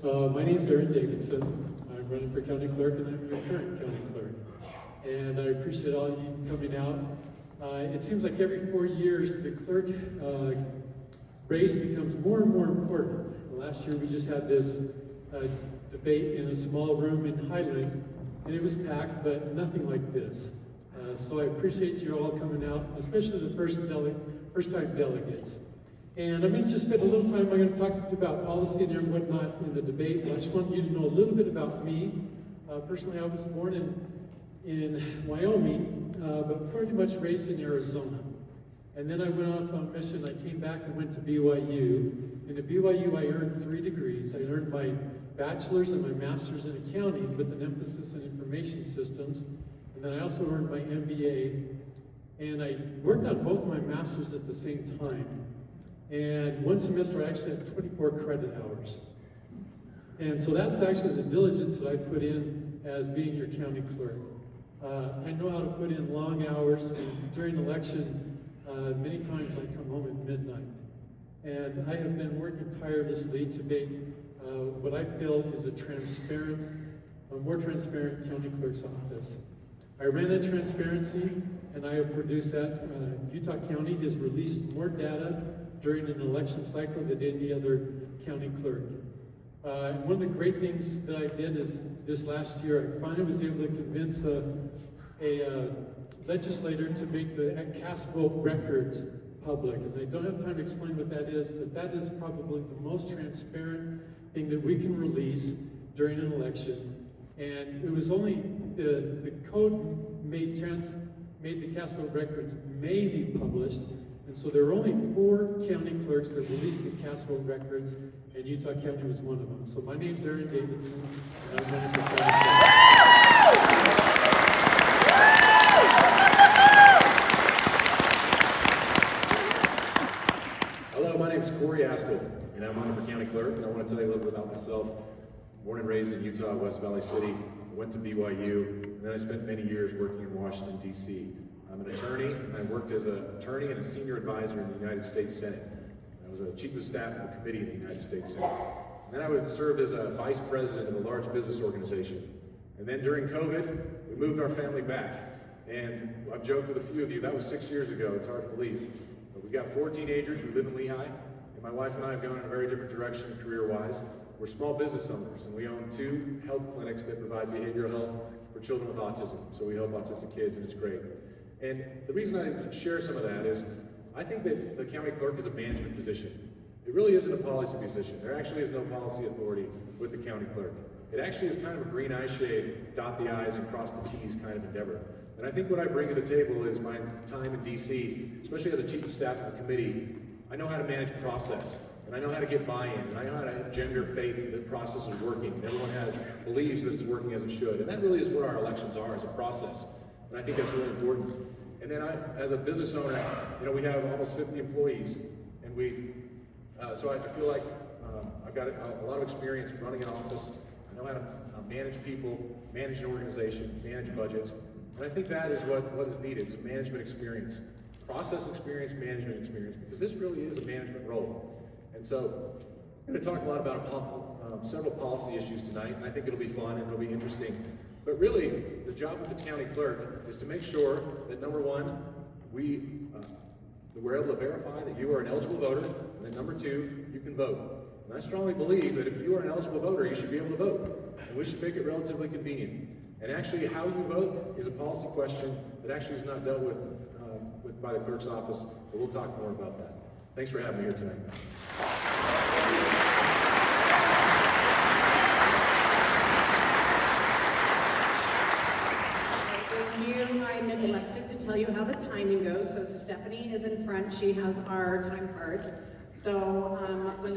My name's Aaron Davidson. I'm running for county clerk, and I'm your current county clerk. And I appreciate all of you coming out. It seems like every 4 years, the clerk race becomes more and more important. Last year, we just had this debate in a small room in Highland, and it was packed, but nothing like this. So I appreciate you all coming out, especially the first-time delegates. And I'm going to just spend a little time. I'm going to talk to you about policy and whatnot in the debate. But I just want you to know a little bit about me. Personally, I was born in Wyoming, but pretty much raised in Arizona. And then I went off on mission. I came back and went to BYU. And at BYU, I earned 3 degrees. I earned my bachelor's and my master's in accounting with an emphasis in information systems. And then I also earned my MBA. And I worked on both my masters at the same time. And one semester I actually had 24 credit hours. And so that's actually the diligence that I put in as being your county clerk. I know how to put in long hours, and during election, many times I come home at midnight. And I have been working tirelessly to make what I feel is a more transparent county clerk's office. I ran that transparency, and I have produced that. Utah County has released more data during an election cycle than any other county clerk. One of the great things that I did is this last year, I finally was able to convince a legislator to make the cast vote records public. And I don't have time to explain what that is, but that is probably the most transparent thing that we can release during an election. And it was only the code made the cast vote records may be published. And so there were only 4 county clerks that released the cast vote records, and Utah County was one of them. So my name's Aaron Davidson, and I'm running for county clerk. Hello, my name's Corey Astle, and I'm running for county clerk, and I want to tell you a little bit about myself. Born and raised in Utah, West Valley City, went to BYU, and then I spent many years working in Washington, D.C. I'm an attorney, and I worked as an attorney and a senior advisor in the United States Senate. I was a chief of staff of a committee in the United States Senate. And then I would serve as a vice president of a large business organization. And then during COVID, we moved our family back. And I've joked with a few of you, that was 6 years ago, it's hard to believe. But we got 4 teenagers, we live in Lehigh, and my wife and I have gone in a very different direction career-wise. We're small business owners, and we own 2 health clinics that provide behavioral health for children with autism. So we help autistic kids, and it's great. And the reason I share some of that is I think that the county clerk is a management position. It really isn't a policy position. There actually is no policy authority with the county clerk. It actually is kind of a green eye shade, dot the I's and cross the T's kind of endeavor. And I think what I bring to the table is my time in D.C., especially as a chief of staff of a committee. I know how to manage process, and I know how to get buy-in, and I know how to engender faith that the process is working, and everyone believes that it's working as it should. And that really is what our elections are, as a process. And I think that's really important. And then as a business owner, we have almost 50 employees, and so I feel like I've got a lot of experience running an office. I know how to manage people, manage an organization, manage budgets. And I think that is what is needed. It's a management experience, process experience, management experience, because this really is a management role. And so I'm going to talk a lot about several policy issues tonight, and I think it'll be fun and it'll be interesting. But really, the job of the county clerk is to make sure that, number one, we're able to verify that you are an eligible voter, and then number 2, you can vote. And I strongly believe that if you are an eligible voter, you should be able to vote. And we should make it relatively convenient. And actually, how you vote is a policy question that actually is not dealt with by the clerk's office, but we'll talk more about that. Thanks for having me here tonight. I neglected to tell you how the timing goes. So Stephanie is in front. She has our time cards. So when